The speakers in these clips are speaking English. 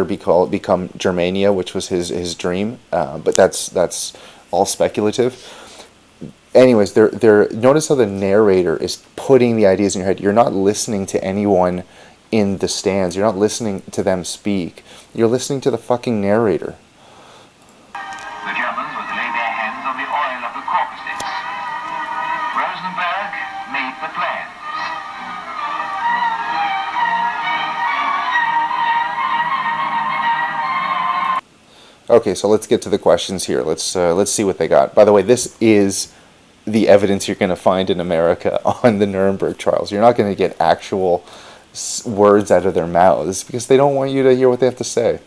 later become Germania, which was his dream. But that's all speculative. Anyways, notice how the narrator is putting the ideas in your head. You're not listening to anyone in the stands. You're not listening to them speak. You're listening to the fucking narrator. The Germans would lay their hands on the oil of the Caucasus. Rosenberg made the plans. Okay, so let's get to the questions here. Let's see what they got. By the way, this is the evidence you're going to find in America on the Nuremberg trials. You're not going to get actual words out of their mouths because they don't want you to hear what they have to say.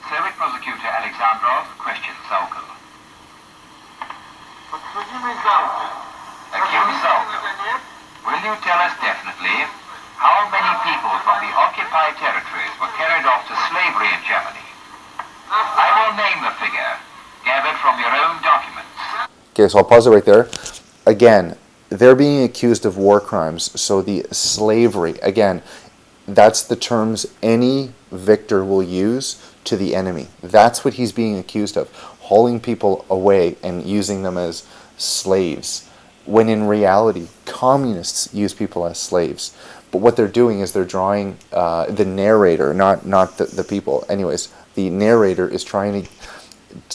Soviet prosecutor Alexandrov questions Saukel. Accused Saukel, will you tell us definitely how many people from the occupied territories were carried off to slavery in Germany? I will name the figure, gathered from your own documents. Okay, so I'll pause it right there. Again, they're being accused of war crimes. So the slavery, again, that's the terms any victor will use to the enemy. That's what he's being accused of, hauling people away and using them as slaves. When in reality, communists use people as slaves. But what they're doing is they're drawing the narrator, not the people. Anyways, the narrator is trying to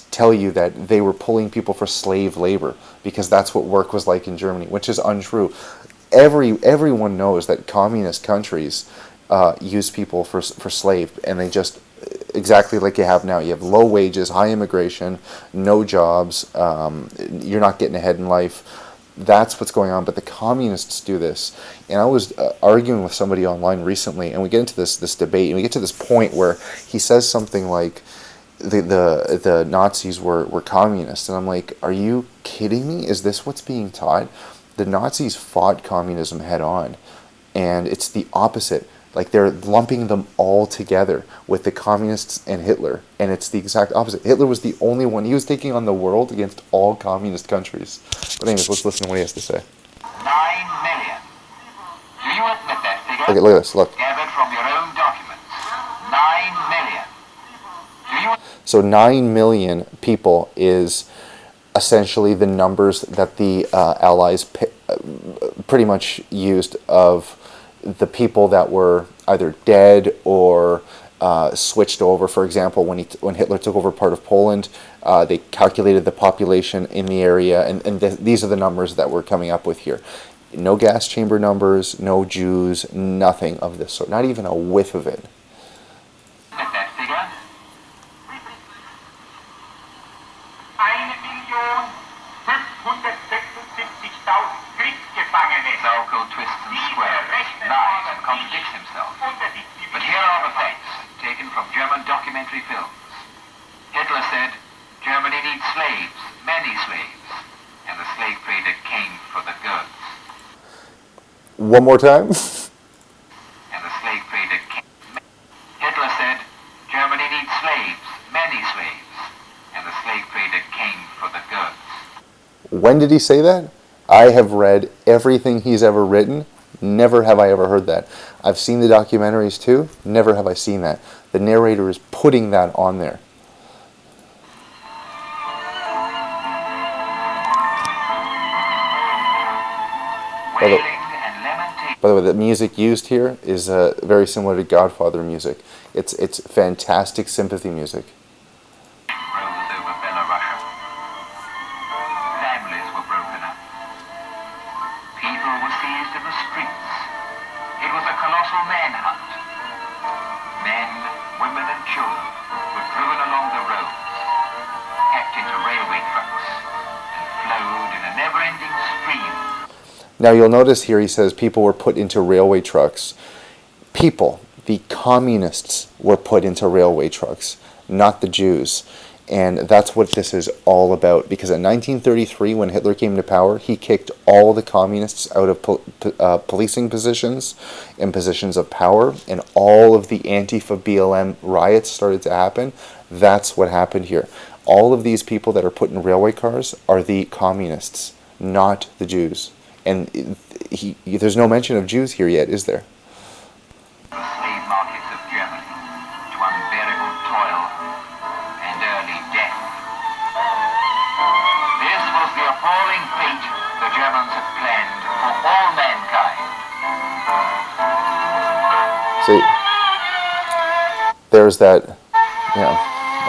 tell you that they were pulling people for slave labor because that's what work was like in Germany, which is untrue. Everyone knows that communist countries use people for slave, and they just, exactly like you have now. You have low wages, high immigration, no jobs, you're not getting ahead in life. That's what's going on, but the communists do this. And I was arguing with somebody online recently, and we get into this debate, and we get to this point where he says something like the Nazis were communists, and I'm like, are you kidding me? Is this what's being taught? The Nazis fought communism head on, and it's the opposite. Like, they're lumping them all together with the communists and Hitler, and it's the exact opposite. Hitler was the only one. He was taking on the world against all communist countries. But anyways, let's listen to what he has to say. 9 million. Do you admit that figure? Okay, look at this, look. Gathered from your own documents. 9 million. Do you... So 9 million people is essentially the numbers that the Allies pretty much used of the people that were either dead or switched over. For example, when Hitler took over part of Poland, they calculated the population in the area, and these are the numbers that we're coming up with here. No gas chamber numbers, no Jews, nothing of this sort, not even a whiff of it. That figure? 1.576.000 Kriegsgefangene. Saukel twists and squares, lies and contradicts himself. But here are the facts, taken from German documentary films. Hitler said, Germany needs slaves, many slaves, and the slave trader came for the goods. One more time. And the slave trader came. Hitler said, Germany needs slaves, many slaves, and the slave trader came for the goods. When did he say that? I have read everything he's ever written. Never have I ever heard that. I've seen the documentaries too. Never have I seen that. The narrator is putting that on there. By the way, the music used here is very similar to Godfather music. It's fantastic sympathy music. Rose over Belarusia. Families were broken up. People were seized in the streets. It was a colossal manhunt. Men, women and children were driven along the roads, packed into railway trucks, and flowed in a never-ending stream. Now you'll notice here he says people were put into railway trucks. People, the communists, were put into railway trucks, not the Jews. And that's what this is all about, because in 1933, when Hitler came to power, he kicked all the communists out of policing positions and positions of power, and all of the Antifa BLM riots started to happen. That's what happened here. All of these people that are put in railway cars are the communists, not the Jews. And there's no mention of Jews here yet, is there? Germans had planned for all mankind. See, there's that,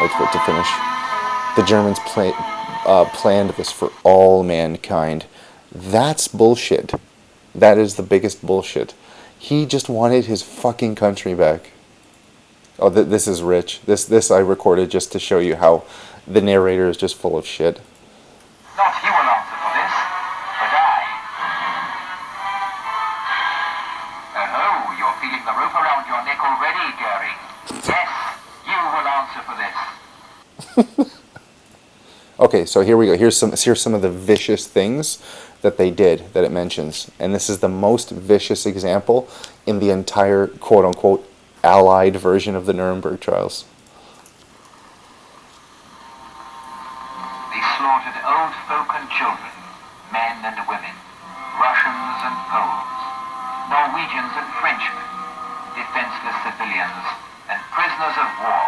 wait for it to finish. The Germans planned this for all mankind. That's bullshit. That is the biggest bullshit. He just wanted his fucking country back. Oh, this is rich. This I recorded just to show you how the narrator is just full of shit. Not you will answer for this, but I. Oh, you're feeling the rope around your neck already, Goering. Yes, you will answer for this. Okay, so here we go. Here's some of the vicious things that they did that it mentions, and this is the most vicious example in the entire quote-unquote Allied version of the Nuremberg trials. They slaughtered old folk and children, men and women, Russians and Poles, Norwegians and Frenchmen, defenseless civilians, and prisoners of war.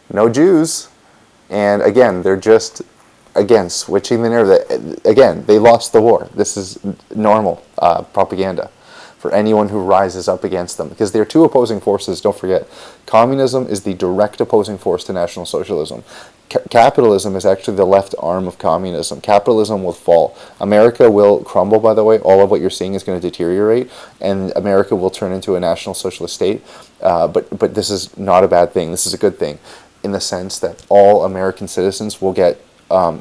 No Jews. And again, they're just, switching the narrative. Again, they lost the war. This is normal propaganda for anyone who rises up against them. Because they're two opposing forces, don't forget. Communism is the direct opposing force to National Socialism. Capitalism is actually the left arm of communism. Capitalism will fall. America will crumble, by the way. All of what you're seeing is going to deteriorate, and America will turn into a National Socialist state. But this is not a bad thing. This is a good thing, in the sense that all American citizens will get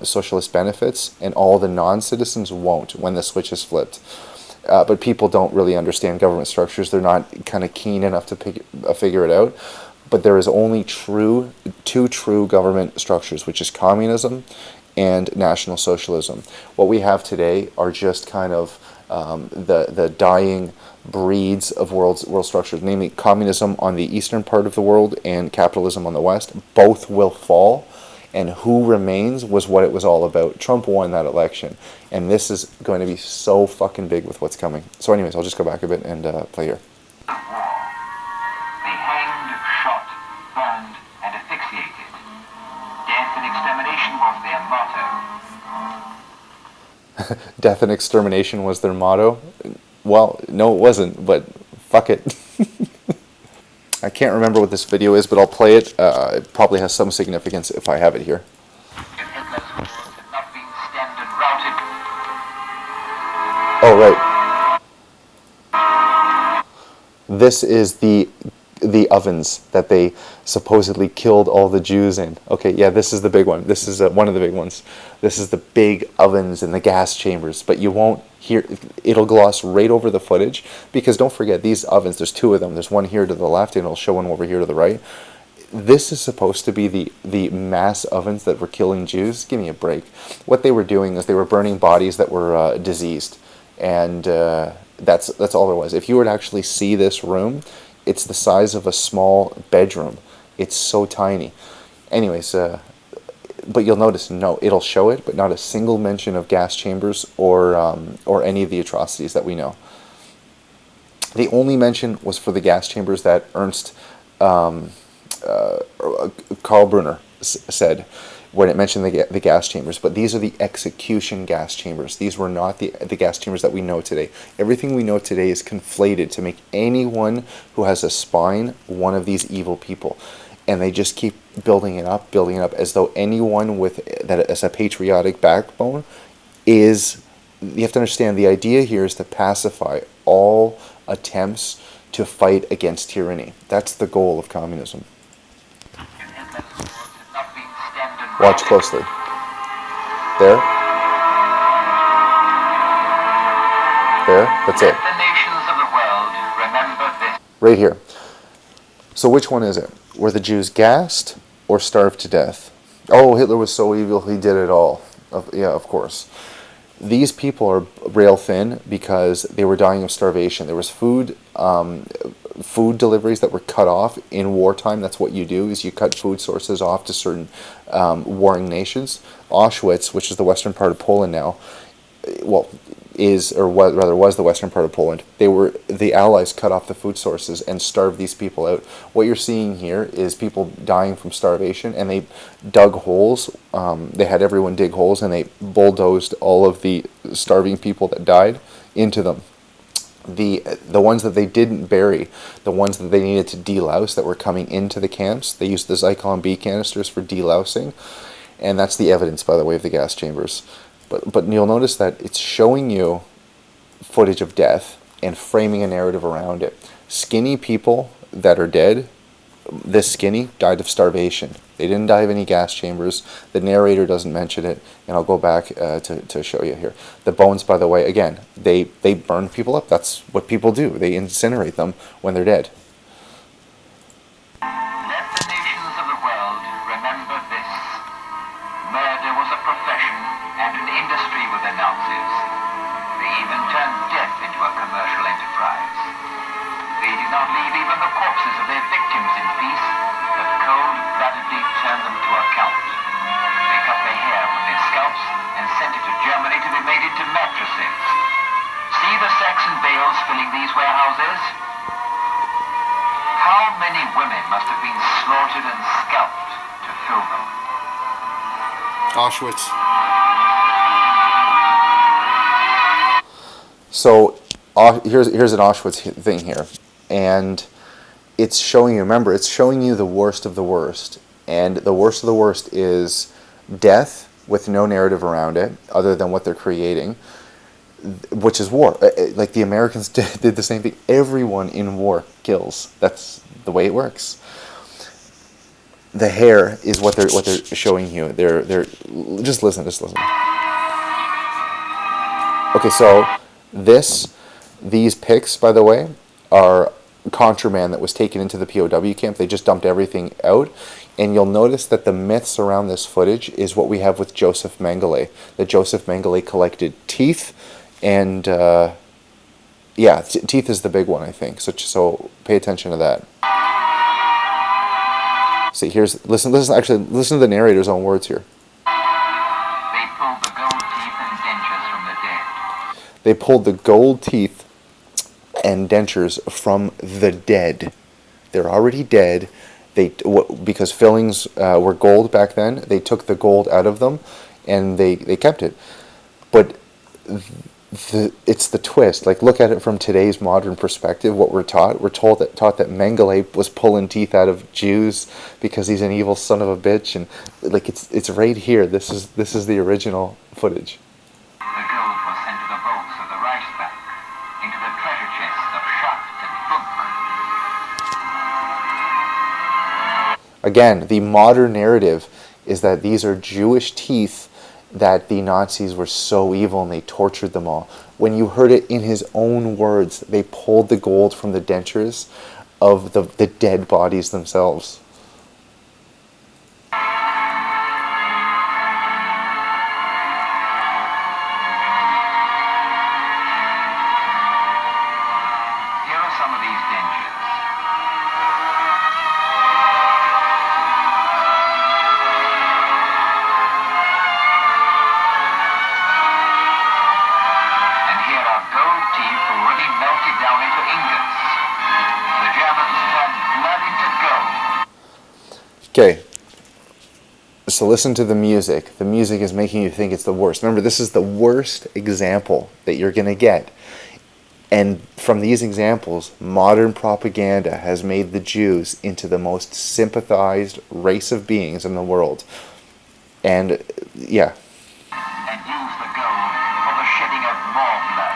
socialist benefits, and all the non-citizens won't when the switch is flipped. But people don't really understand government structures. They're not kind of keen enough to figure it out. But there is only two true government structures, which is communism and National Socialism. What we have today are just kind of the dying breeds of world structures, namely communism on the eastern part of the world and capitalism on the west. Both will fall, and who remains was what it was all about. Trump won that election, and this is going to be so fucking big with what's coming. So anyways, I'll just go back a bit and play here. They hanged, shot, burned, and asphyxiated. Death and extermination was their motto. Death and extermination was their motto? Well, no it wasn't, but fuck it. I can't remember what this video is, but I'll play it. It probably has some significance if I have it here. If Hitler's force had not been stemmed and routed, Oh, right. This is the ovens that they supposedly killed all the Jews in. Okay, yeah, this is the big one. This is one of the big ones. This is the big ovens and the gas chambers. But you won't hear, it'll gloss right over the footage, because don't forget, these ovens, there's two of them. There's one here to the left, and it'll show one over here to the right. This is supposed to be the mass ovens that were killing Jews. Give me a break. What they were doing is they were burning bodies that were diseased. And that's all there was. If you were to actually see this room, it's the size of a small bedroom. It's so tiny. Anyways, but you'll notice, no, it'll show it, but not a single mention of gas chambers or any of the atrocities that we know. The only mention was for the gas chambers that Ernst Karl Brunner said when it mentioned the gas chambers. But these are the execution gas chambers. These were not the gas chambers that we know today. Everything we know today is conflated to make anyone who has a spine one of these evil people. And they just keep building it up, as though anyone with that as a patriotic backbone is. You have to understand, the idea here is to pacify all attempts to fight against tyranny. That's the goal of communism. if Hitler's force had not been stemmed and Watch routed, closely. There. That's it. let the nations of the world remember this. Right here. So which one is it? Were the Jews gassed or starved to death? Oh, Hitler was so evil, he did it all. Yeah, of course. These people are rail thin because they were dying of starvation. There was food deliveries that were cut off in wartime. That's what you do, is you cut food sources off to certain warring nations. Auschwitz, which is the western part of Poland now, well, is, or what rather was, the western part of Poland. The Allies cut off the food sources and starved these people out. What you're seeing here is people dying from starvation, and they dug holes. They had everyone dig holes, and they bulldozed all of the starving people that died into them. The ones that they didn't bury, the ones that they needed to delouse that were coming into the camps, they used the Zyklon B canisters for delousing, and that's the evidence, by the way, of the gas chambers. But you'll notice that it's showing you footage of death and framing a narrative around it. Skinny people that are dead, this skinny, died of starvation. They didn't die of any gas chambers. The narrator doesn't mention it, and I'll go back to show you here. The bones, by the way, again, they burn people up. That's what people do. They incinerate them when they're dead. Let the nations of the world remember this. Murder was a profession and an industry with the Nazis. They even turned death into a commercial enterprise. They did not leave even the corpses of their victims in peace, but cold-bloodedly turned them to account. They cut the hair from their scalps and sent it to Germany to be made into mattresses. See the sacks and bales filling these warehouses? How many women must have been slaughtered and scalped to fill them? Auschwitz. So here's an Auschwitz thing here, and it's showing you. Remember, it's showing you the worst of the worst, and the worst of the worst is death with no narrative around it, other than what they're creating, which is war. Like the Americans did the same thing. Everyone in war kills. That's the way it works. The hair is what they're showing you. They're just listen. Okay, so these pics, by the way, are contraband that was taken into the POW camp. They just dumped everything out, and you'll notice that the myths around this footage is what we have with Joseph Mengele. That Joseph Mengele collected teeth, and teeth is the big one, I think. So pay attention to that. See, listen to the narrator's own words here. They pulled the gold teeth and dentures from the dead. They pulled the gold teeth and dentures from the dead. They're already dead. Because fillings were gold back then, they took the gold out of them, and they kept it. But it's the twist. Like, look at it from today's modern perspective. What we're taught that Mengele was pulling teeth out of Jews because he's an evil son of a bitch, and like it's right here. This is the original footage. The gold was sent to the vaults of the Reichsbank, into the treasure chests of Schacht and Funk. Again, the modern narrative is that these are Jewish teeth, that the Nazis were so evil and they tortured them all. When you heard it in his own words, they pulled the gold from the dentures of the dead bodies themselves. Here are some of these dentures. And here are gold teeth already melted down into ingots. The Germans turned blood into gold. Okay, so listen to the music. The music is making you think it's the worst. Remember, this is the worst example that you're going to get. And from these examples, modern propaganda has made the Jews into the most sympathized race of beings in the world. And, yeah. And use the gold for the shedding of more blood.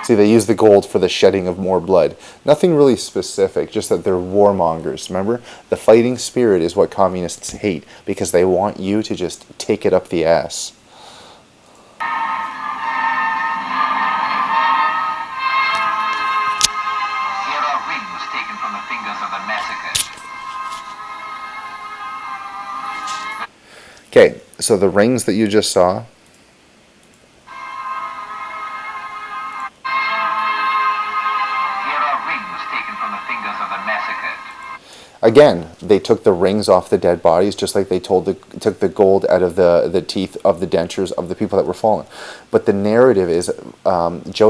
See, they use the gold for the shedding of more blood. Nothing really specific, just that they're warmongers. Remember? The fighting spirit is what communists hate, because they want you to just take it up the ass. Here are rings taken from the fingers of the massacred. Okay, so the rings that you just saw, Here are rings taken from the fingers of the massacred. again, they took the rings off the dead bodies, just like they took the gold out of the teeth of the dentures of the people that were fallen. But the narrative is Joe